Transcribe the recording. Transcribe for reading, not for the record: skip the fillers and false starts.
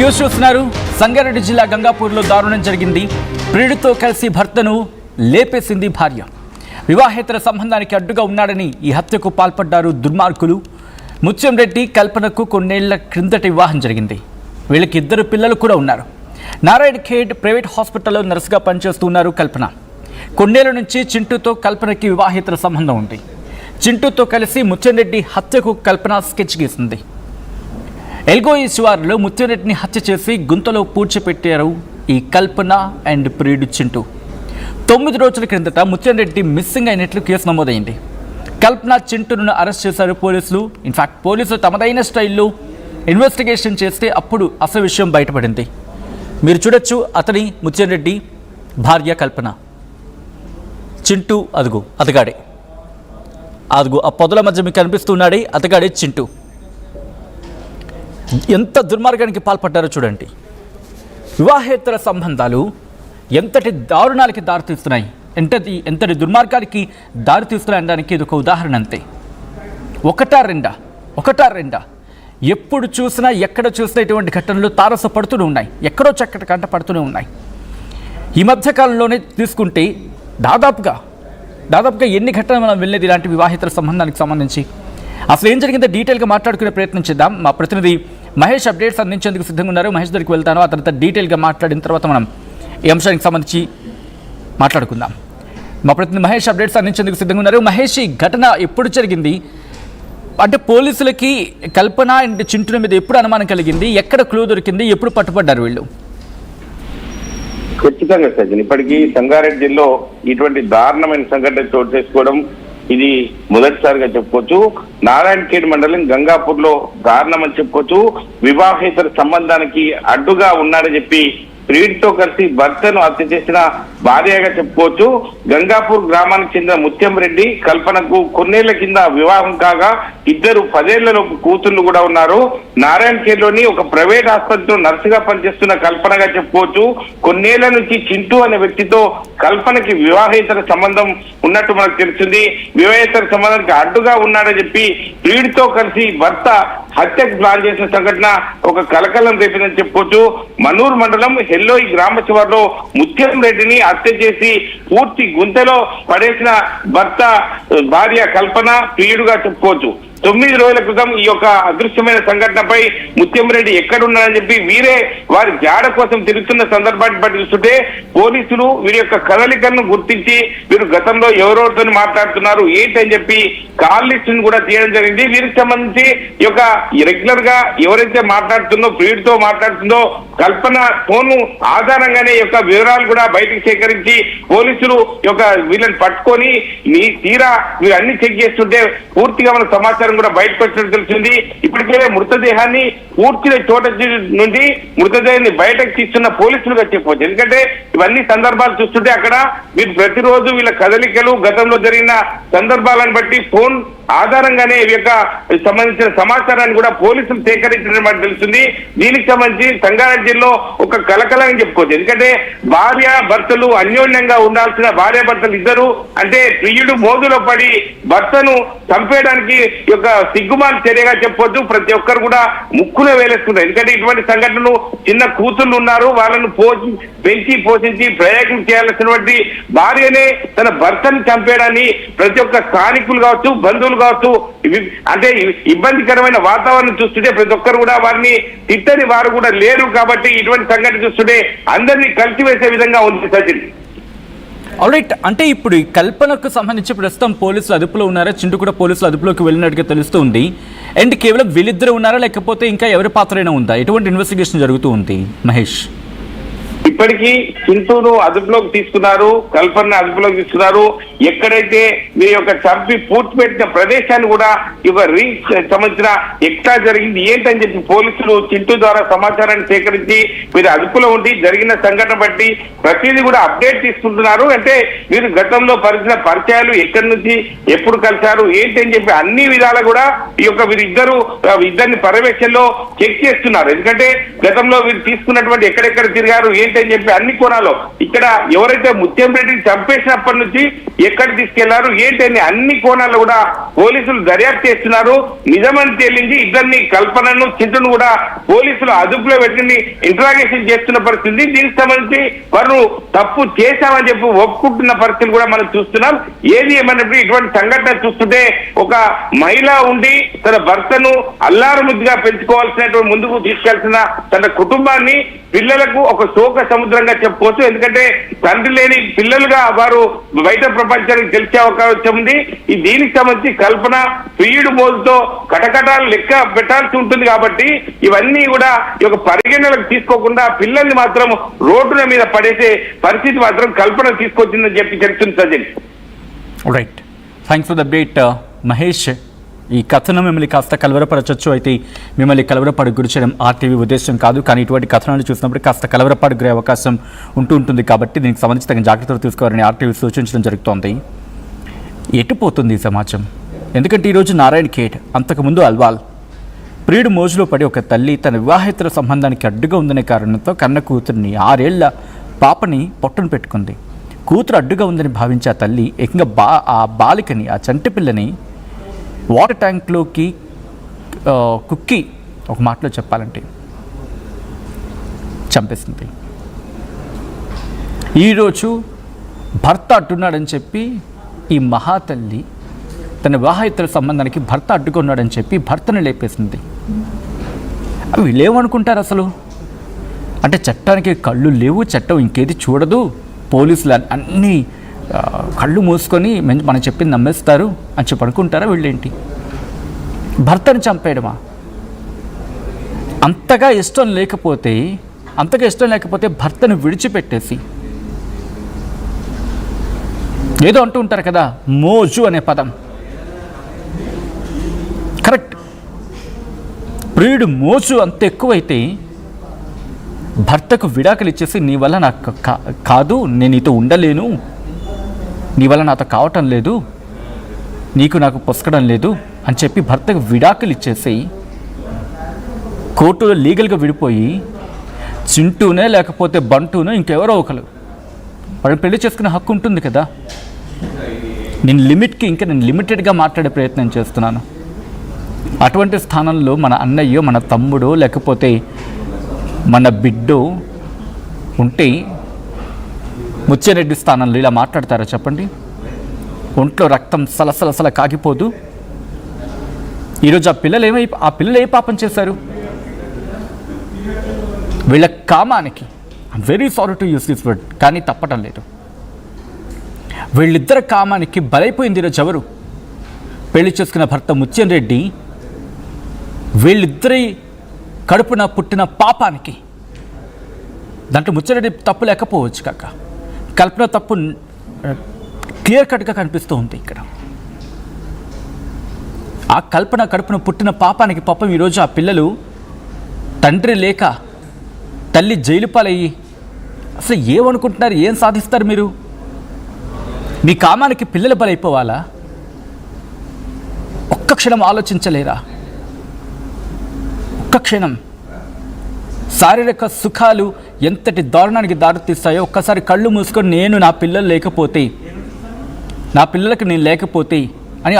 News చూస్తున్నారు. సంగారెడ్డి జిల్లా గంగాపూర్లో దారుణం జరిగింది. ప్రియుడితో కలిసి భర్తను లేపేసింది భార్య. వివాహేతర సంబంధానికి అడ్డుగా ఉన్నాడని ఈ హత్యకు పాల్పడ్డారు దుర్మార్గులు. ముత్యం రెడ్డి కల్పనకు కొన్నేళ్ల క్రిందట వివాహం జరిగింది. వీళ్ళకి 2 పిల్లలు కూడా ఉన్నారు. నారాయణ ఖేడ్ ప్రైవేట్ హాస్పిటల్లో నర్సుగా పనిచేస్తున్నారు కల్పన. కొన్నేళ్ల నుంచి చింటూతో కల్పనకి వివాహేతర సంబంధం ఉంది. చింటూతో కలిసి ముత్యం రెడ్డి హత్యకు కల్పన స్కెచ్ గీసింది. ఎల్గోయి శివారులో ముత్యం రెడ్డిని హత్య చేసి గుంతలో పూడ్చిపెట్టారు ఈ కల్పన అండ్ ప్రియుడు చింటూ. 9 రోజుల క్రిందట ముత్యం రెడ్డి మిస్సింగ్ అయినట్లు కేసు నమోదైంది. కల్పన చింటూను అరెస్ట్ చేశారు పోలీసులు. ఇన్ఫాక్ట్ పోలీసులు తమదైన స్టైల్లో ఇన్వెస్టిగేషన్ చేస్తే అప్పుడు అసలు విషయం బయటపడింది. మీరు చూడొచ్చు, అతని ముత్యం రెడ్డి భార్య కల్పన, చింటూ అతగాడే ఆ పొదల మధ్య మీకు కనిపిస్తున్నాడే అతగాడే చింటూ. ఎంత దుర్మార్గానికి పాల్పడ్డారో చూడండి. వివాహేతర సంబంధాలు ఎంతటి దారుణాలకి దారితీస్తున్నాయి, ఎంతటి దుర్మార్గానికి దారితీస్తున్నాయి అనడానికి ఇది ఒక ఉదాహరణ అంతే. ఒకటా రెండా ఎప్పుడు చూసినా ఎక్కడ చూసినా ఇటువంటి ఘటనలు తారసపడుతూనే ఉన్నాయి. ఎక్కడో చక్కటి కంట పడుతూనే ఉన్నాయి. ఈ మధ్యకాలంలోనే తీసుకుంటే దాదాపుగా ఎన్ని ఘటనలు మనం వెళ్ళేది ఇలాంటి వివాహేతర సంబంధానికి సంబంధించి. అసలు ఏం జరిగిందో డీటెయిల్గా మాట్లాడుకునే ప్రయత్నం చేద్దాం. మా ప్రతినిధి మహేష్ అప్డేట్స్ అందించేందుకు సిద్ధంగా ఉన్నారు. మహేష్ దగ్గరికి వెళ్తాను. ఆ తర్వాత డీటెయిల్గా మాట్లాడిన తర్వాత మనం ఈ అంశానికి సంబంధించి మాట్లాడుకుందాం. మా ప్రతినిధి మహేష్ అప్డేట్స్ అందించేందుకు సిద్ధంగా ఉన్నారు. మహేష్, ఈ ఘటన ఎప్పుడు జరిగింది? అంటే పోలీసులకి కల్పన అండ్ చింటూల మీద ఎప్పుడు అనుమానం కలిగింది? ఎక్కడ క్లూ దొరికింది? ఎప్పుడు పట్టుబడ్డారు వీళ్ళు? ఖచ్చితంగా సజ్జన్, ఇప్పటికీ సంగారెడ్డి జిల్లాలో ఇటువంటి దారుణమైన సంఘటన చోటు చేసుకోవడం ఇది మొదటిసారిగా చెప్పుకోవచ్చు. నారాయణ ఖేడ్ మండలం గంగాపూర్ లో దారుణం అని చెప్పుకోవచ్చు. వివాహేతర సంబంధానికి అడ్డుగా ఉన్నాడని చెప్పి ప్రియుడితో కలిసి భర్తను హత్య చేసిన భార్యగా చెప్పుకోవచ్చు. గంగాపూర్ గ్రామానికి చెందిన ముత్యం రెడ్డి కల్పనకు కొన్నేళ్ల కింద వివాహం కాగా 2 10ఏళ్లలోపు కూతుళ్లు కూడా ఉన్నారు. నారాయణ ఖేడ్ లోని ఒక ప్రైవేట్ ఆసుపత్రిలో నర్సుగా పనిచేస్తున్న కల్పనగా చెప్పుకోవచ్చు. కొన్నేళ్ల నుంచి చింటూ అనే వ్యక్తితో కల్పనకి వివాహేతర సంబంధం ఉన్నట్టు మనకు తెలిసింది. వివాహేతర సంబంధానికి అడ్డుగా ఉన్నాడని చెప్పి ప్రియుడితో కలిసి భర్త హత్యకు ప్లాన్ చేసిన సంఘటన ఒక కలకలం రేపిందని చెప్పుకోవచ్చు. మనూరు మండలం హెల్లోయి గ్రామ శివారులో ముత్యం రెడ్డిని హత్య చేసి పూర్తి గుంతలో పడేసిన భర్త భార్య కల్పన ప్రియుడుగా చెప్పుకోవచ్చు. 9 రోజుల క్రితం ఈ యొక్క అదృశ్యమైన సంఘటనపై ముత్యం రెడ్డి ఎక్కడున్నారని చెప్పి వీరే వారి జాడ కోసం తిరుగుతున్న సందర్భాన్ని బట్టి చూస్తుంటే పోలీసులు వీరి యొక్క కదలికలను గుర్తించి వీరు గతంలో ఎవరెవరితో మాట్లాడుతున్నారు ఏంటని చెప్పి కాల్ లిస్ట్ ను కూడా తీయడం జరిగింది. వీరికి సంబంధించి ఈ యొక్క రెగ్యులర్ గా ఎవరైతే ప్రియుడితో మాట్లాడుతుందో కల్పన ఫోన్ ఆధారంగానే ఈ యొక్క వివరాలు కూడా బయటకు సేకరించి పోలీసులు యొక్క వీళ్ళని పట్టుకొని తీరా వీరు అన్ని చెక్ చేస్తుంటే పూర్తిగా మన సమాచారం కూడా బయటకు వచ్చినట్టు తెలిసింది. ఇప్పటికే మృతదేహాన్ని పూర్తిగా చోట నుండి మృతదేహాన్ని బయటకు తీస్తున్న పోలీసులుగా చెప్పవచ్చు. ఎందుకంటే ఇవన్నీ సందర్భాలు చూస్తుంటే అక్కడ వీరు ప్రతిరోజు వీళ్ళ కదలికలు గతంలో జరిగిన సందర్భాలను బట్టి ఫోన్ ఆధారంగానే ఈ యొక్క సంబంధించిన సమాచారాన్ని కూడా పోలీసులు సేకరించడం తెలుస్తుంది. దీనికి సంబంధించి సంగారెడ్డి జిల్లాలో ఒక కలకలం చెప్పుకోవచ్చు. ఎందుకంటే భార్య భర్తలు అన్యోన్యంగా ఉండాల్సిన భార్య భర్తలు ఇద్దరు అంటే ప్రియుడు మోదులో పడి భర్తను చంపేయడానికి యొక్క సిగ్గుమాన్ చర్యగా చెప్పొచ్చు. ప్రతి ఒక్కరు కూడా ముక్కులో వేలేస్తున్నారు. ఎందుకంటే ఇటువంటి సంఘటనలు చిన్న కూతుళ్ళు ఉన్నారు, వాళ్ళను పెంచి పోషించి ప్రయోగం చేయాల్సినటువంటి భార్యనే తన భర్తను చంపేయడాన్ని ప్రతి ఒక్క స్థానికులు కావచ్చు, బంధువులు కావచ్చు, అంటే ఇబ్బందికరమైన వాతావరణం చూస్తుంటే ప్రతి ఒక్కరు కూడా వారిని తిట్టని వారు కూడా లేరు. కాబట్టి ఇటువంటి సంఘటన చూస్తుంటే అందరినీ కలిసివేసే విధంగా ఉంది సచిన్. ఆల్రైట్, అంటే ఇప్పుడు ఈ కల్పనకు సంబంధించి ప్రస్తుతం పోలీసులు అదుపులో ఉన్నారా? చింటూ కూడా పోలీసులు అదుపులోకి వెళ్ళినట్టుగా తెలుస్తుంది. అండ్ కేవలం వీళ్ళిద్దరు ఉన్నారా, లేకపోతే ఇంకా ఎవరి పాత్రైనా ఉందా? ఎటువంటి ఇన్వెస్టిగేషన్ జరుగుతూ ఉంది మహేష్? ఇప్పటికీ చింటూను అదుపులోకి తీసుకున్నారు, కల్పన అదుపులోకి తీసుకున్నారు. ఎక్కడైతే వీరి యొక్క చంపి పూర్తి పెట్టిన ప్రదేశాన్ని కూడా ఇక సంబంధించిన ఎక్స్ట్రా జరిగింది ఏంటని చెప్పి పోలీసులు చింటూ ద్వారా సమాచారాన్ని సేకరించి వీరు అదుపులో ఉండి జరిగిన సంఘటన బట్టి ప్రతిదీ కూడా అప్డేట్ తీసుకుంటున్నారు. అంటే వీరు గతంలో పరిచయాలు ఎక్కడి నుంచి ఎప్పుడు కలిశారు ఏంటి అని చెప్పి అన్ని విధాలు కూడా ఈ యొక్క వీరిద్దరిని పర్యవేక్షణలో చెక్ చేస్తున్నారు. ఎందుకంటే గతంలో వీరు తీసుకున్నటువంటి ఎక్కడెక్కడ తిరిగారు ఏంటని అని చెప్పి అన్ని కోణాల్లో ఇక్కడ ఎవరైతే ముత్యం రెడ్డిని చంపేసినప్పటి నుంచి ఎక్కడ తీసుకెళ్లారు ఏంటి అని అన్ని కోణాల్లో కూడా పోలీసులు దర్యాప్తు చేస్తున్నారు. నిజమని తేలింది. ఇద్దరిని కల్పనను చింతను కూడా పోలీసులు అదుపులో పెట్టి ఇంట్రాగేషన్ చేస్తున్న పరిస్థితి. దీనికి సంబంధించి వారు తప్పు చేశామని చెప్పి ఒప్పుకుంటున్న పరిస్థితులు కూడా మనం చూస్తున్నాం. ఏది ఏమన్నప్పుడు ఇటువంటి సంఘటన చూస్తుంటే ఒక మహిళ ఉండి తన భర్తను అల్లారు ముద్దుగా పెంచుకోవాల్సినటువంటి ముందుకు తీసుకెళ్తున్న తన కుటుంబాన్ని పిల్లలకు ఒక శోక సముద్రంగా చెప్పుకోవచ్చు. ఎందుకంటే తండ్రి లేని పిల్లలుగా వారు బయట ప్రపంచానికి తెలిసే అవకాశం ఉంది. ఈ దీనికి సంబంధించి కల్పన ప్రియుడు మోజుతో కటకటాలు లెక్క పెట్టాల్సి ఉంటుంది. కాబట్టి ఇవన్నీ కూడా ఈ యొక్క పరిగణనలకు తీసుకోకుండా పిల్లల్ని మాత్రం రోడ్డుల మీద పడేసే పరిస్థితి మాత్రం కల్పన తీసుకొచ్చిందని చెప్పి చెప్తుంది Sajjan. Right, thanks for the update Mahesh. ఈ కథనం మిమ్మల్ని కాస్త కలవరపరచచ్చు, అయితే మిమ్మల్ని కలవరపడి గురి చేయడం ఆర్టీవీ ఉద్దేశం కాదు. కానీ ఇటువంటి కథనాలు చూసినప్పుడు కాస్త కలవరపాటు గురే అవకాశం ఉంటుంది. కాబట్టి దీనికి సంబంధించి తగిన జాగ్రత్తలు తీసుకోవాలని ఆర్టీవీ సూచించడం జరుగుతోంది. ఎటుపోతుంది ఈ సమాజం? ఎందుకంటే ఈరోజు నారాయణ ఖేడ్, అంతకుముందు అల్వాల్, ప్రియుడు మోజులో పడి ఒక తల్లి తన వివాహేతర సంబంధానికి అడ్డుగా ఉందనే కారణంతో కన్న కూతురిని 6 ఏళ్ల పాపని పొట్టను పెట్టుకుంది. కూతురు అడ్డుగా ఉందని భావించే ఆ తల్లి ఏకంగా ఆ బాలికని, ఆ చంటి పిల్లని వాటర్ ట్యాంక్లోకి కుక్కి, ఒక మాటలో చెప్పాలంటే చంపేసింది. ఈరోజు భర్త అడ్డున్నాడని చెప్పి ఈ మహాతల్లి తన వివాహేతర సంబంధానికి భర్త అడ్డుగా ఉన్నాడని చెప్పి భర్తను లేపేసింది. వీళ్ళు ఏమనుకుంటారు అసలు? అంటే చట్టానికి కళ్ళు లేవు, చట్టం ఇంకేది చూడదు, పోలీసులు అన్నీ కళ్ళు మూసుకొని మనం చెప్పింది నమ్మేస్తారు అని చెప్పి అనుకుంటారా వీళ్ళేంటి? భర్తను చంపేయడమా? అంతగా ఇష్టం లేకపోతే భర్తను విడిచిపెట్టేసి, ఏదో అంటూ ఉంటారు కదా, మోజు అనే పదం కరెక్ట్. ప్రియుడు మోజు అంత ఎక్కువైతే భర్తకు విడాకులు ఇచ్చేసి నీ వల్ల నాకు కాదు, నేను నీతో ఉండలేను, నీ వల్ల నాతో కావటం లేదు, నీకు నాకు పొసకడం లేదు అని చెప్పి భర్తకు విడాకులు ఇచ్చేసి కోర్టులో లీగల్గా విడిపోయి చింటూనే లేకపోతే బంటూనో ఇంకెవరో ఒకరు వాళ్ళు పెళ్లి చేసుకునే హక్కు ఉంటుంది కదా. నేను లిమిటెడ్గా మాట్లాడే ప్రయత్నం చేస్తున్నాను. అటువంటి స్థానంలో మన అన్నయ్యో, మన తమ్ముడో, లేకపోతే మన బిడ్డో ఉంటే ముత్యారెడ్డి స్థానంలో ఇలా మాట్లాడతారా చెప్పండి? ఒంట్లో రక్తం సలసలసల కాగిపోదు? ఈరోజు ఆ పిల్లలు ఏ పాపం చేశారు? వీళ్ళ కామానికి, I'm very sorry to use this word, కానీ తప్పటం లేదు. వీళ్ళిద్దరు కామానికి బలైపోయింది ఈరోజు ఎవరు? పెళ్లి చేసుకున్న భర్త ముత్యం రెడ్డి వీళ్ళిద్దరి కడుపున పుట్టిన పాపానికి. దాంట్లో ముత్యారెడ్డి తప్పు లేకపోవచ్చు కాక, కల్పన తప్పు క్లియర్ కట్గా కనిపిస్తూ ఉంది ఇక్కడ. ఆ కల్పన కడుపున పుట్టిన పాపానికి పాపం ఈరోజు ఆ పిల్లలు తండ్రి లేక తల్లి జైలు పాలయ్యి అసలు ఏమనుకుంటున్నారు? ఏం సాధిస్తారు మీరు? మీ కామానికి పిల్లలు బలైపోవాలా? ఒక్క క్షణం ఆలోచించలేరా? ఒక్క క్షణం. శారీరక సుఖాలు ఎంతటి దారుణానికి దారితీస్తాయో ఒక్కసారి కళ్ళు మూసుకొని నా పిల్లలకు నేను లేకపోతే